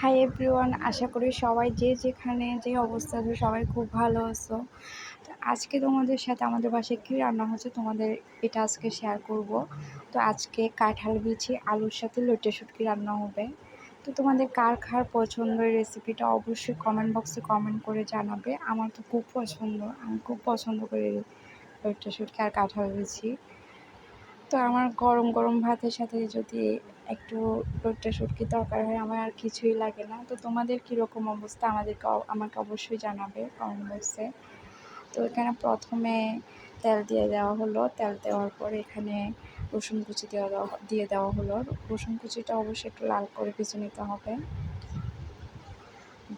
Hi everyone, আশা করি সবাই যে যেখানে যে অবস্থা আছে সবাই খুব ভালো আছো। তো আজকে তোমাদের সাথে আমাদের বাসায় কী রান্না হচ্ছে তোমাদের এটা আজকে শেয়ার করব। তো আজকে কাঁঠাল বিচি আলুর সাথে লইট্টা শুটকি রান্না হবে। তো তোমাদের কার কার পছন্দের রেসিপিটা অবশ্যই কমেন্ট বক্সে কমেন্ট করে জানাবে। আমার তো খুব পছন্দ, আমি খুব পছন্দ করি লইট্টা শুটকি আর কাঁঠাল বিচি। তো আমার গরম গরম ভাতের সাথে যদি একটু লইট্টা শুটকি তরকারি হয় আমার আর কিছুই লাগে না। তো তোমাদের কীরকম অবস্থা আমাকে অবশ্যই জানাবে কমেন্ট বক্সে। তো এখানে প্রথমে তেল দিয়ে দেওয়া হলো, তেল দেওয়ার পর এখানে রসুন কুচি দিয়ে দেওয়া হলো। রসুন কুচিটা অবশ্যই একটু লাল করে ভেজে নিতে হবে।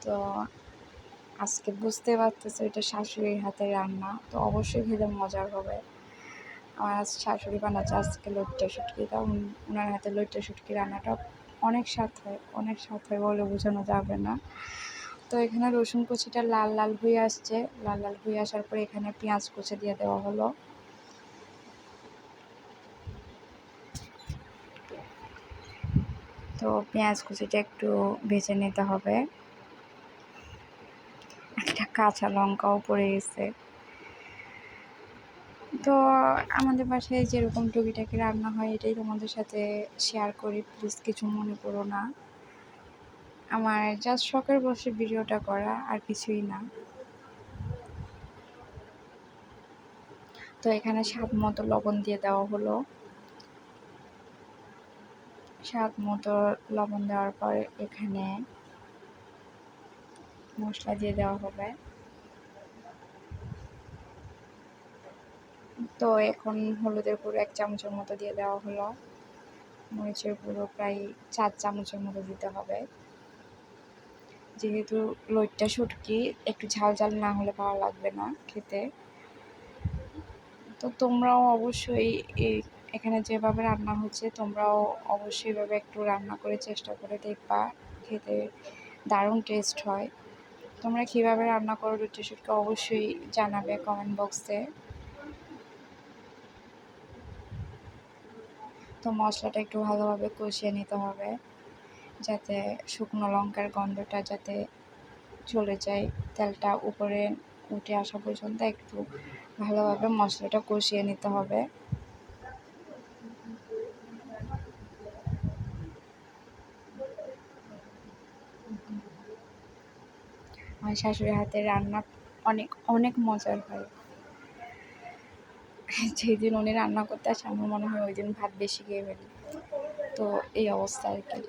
তো আজকে বুঝতে পারতেছে এটা শাশুড়ির হাতের রান্না, তো অবশ্যই খেতে মজার হবে। আমার শাশুড়ি বানাচ্ছে আজকে লইট্টা শুটকি, তা ওনার হাতে লইট্টা শুটকি রান্নাটা অনেক স্বাদ হয় বলে বোঝানো যাবে না। তো এখানে রসুন কুচিটা লাল লাল হয়ে আসছে, লাল লাল হয়ে আসার পরে এখানে পেঁয়াজ কুচি দিয়ে দেওয়া হলো। তো পেঁয়াজ কুচিটা একটু ভেজে নিতে হবে। একটা কাঁচা লঙ্কাও পড়ে গেছে। তো আমাদের বাসায় যেরকম টুকিটাকি রান্না হয় এটাই তোমাদের সাথে শেয়ার করি, প্লিজ কিছু মনে করো না। আমার জাস্ট শখের বসে ভিডিওটা করা, আর কিছুই না। তো এখানে স্বাদ মতো লবণ দিয়ে দেওয়া হলো। স্বাদ মতো লবণ দেওয়ার পর এখানে মশলা দিয়ে দেওয়া হবে। তো এখন হলুদের গুঁড়ো 1 চামচের মতো দিয়ে দেওয়া হলো। মরিচের গুঁড়ো প্রায় 4 চামচের মতো দিতে হবে। যেহেতু লইট্টা শুটকি একটু ঝাল ঝাল না হলে ভালো লাগবে না খেতে। তো তোমরাও অবশ্যই এখানে যেভাবে রান্না হচ্ছে তোমরাও অবশ্যই এভাবে একটু রান্না করে চেষ্টা করে দেখবা, খেতে দারুণ টেস্ট হয়। তোমরা কীভাবে রান্না করো লইট্টা শুটকি অবশ্যই জানাবে কমেন্ট বক্সে। তো মশলাটা একটু ভালোভাবে কষিয়ে নিতে হবে, যাতে শুকনো লঙ্কার গন্ধটা যাতে চলে যায়, তেলটা উপরে উঠে আসা পর্যন্ত একটু ভালোভাবে মশলাটা কষিয়ে নিতে হবে। আমার শাশুড়ির হাতের রান্না অনেক অনেক মজার হয়। যেদিন উনি রান্না করতে আসে আমার মনে হয় ওই দিন ভাত বেশি খেয়ে ফেলি। তো এই অবস্থা আর কি।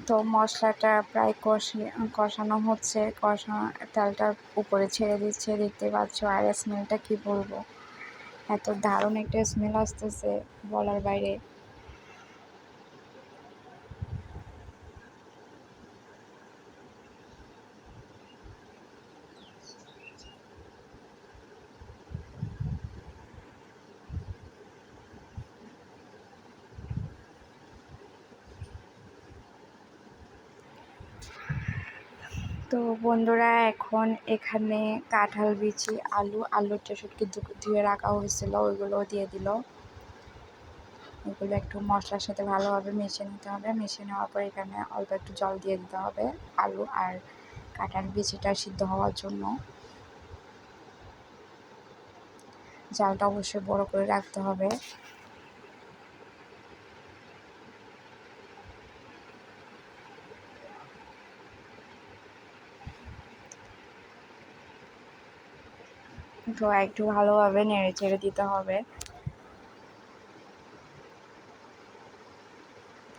তো মশলাটা প্রায় কষানো হচ্ছে, তেলটা উপরে ছেড়ে দিচ্ছে, দেখতে পাচ্ছ। আর স্মেলটা কী বলবো, এত দারুণ একটা স্মেল আসতেছে বলার বাইরে। তো বন্ধুরা এখন এখানে কাঁঠাল বিচি আলুটা শুটকি ধুয়ে রাখা হয়েছিল ওইগুলো দিয়ে দিল। ওইগুলো একটু মশলার সাথে ভালোভাবে মিশিয়ে নিতে হবে। মিশিয়ে নেওয়ার পর এখানে অল্প একটু জল দিয়ে দিতে হবে আলু আর কাঁঠাল বিচিটা সিদ্ধ হওয়ার জন্য। জালটা অবশ্যই বড় করে রাখতে হবে। তো একটু ভালোভাবে নেড়ে চেড়ে দিতে হবে।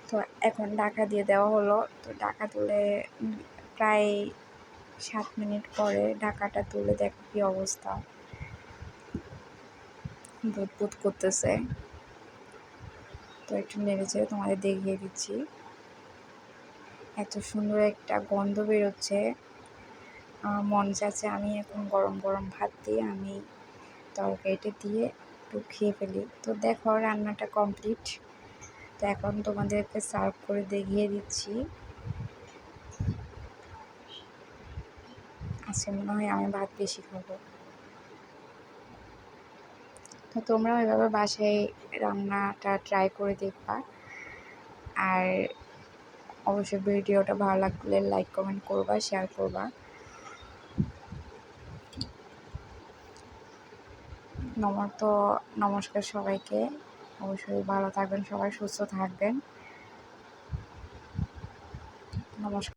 তো এখন ঢাকা দিয়ে দেওয়া হলো। তো ঢাকা তুলে প্রায় 7 মিনিট পরে ঢাকাটা তুলে দেখো কী অবস্থা, বুদবুদ করতেছে। তো একটু নেড়ে চেড়ে তোমাদের দেখিয়ে দিচ্ছি। এত সুন্দর একটা গন্ধ বেরোচ্ছে, আমার মন চাচ্ছে আমি এখন গরম গরম ভাত দিয়ে আমি তরকারিটা দিয়ে একটু খেয়ে ফেলি। তো দেখো রান্নাটা কমপ্লিট। তো এখন তোমাদেরকে সার্ভ করে দেখিয়ে দিচ্ছি। আজকে মনে হয় আমি ভাত বেশি খাবো। তো তোমরাও এভাবে বাসায় রান্নাটা ট্রাই করে দেখবা। আর অবশ্যই ভিডিওটা ভালো লাগলে লাইক কমেন্ট করবা, শেয়ার করবা। নমস্কার সবাইকে। অবশ্যই ভালো থাকবেন সবাই, সুস্থ থাকবেন। নমস্কার।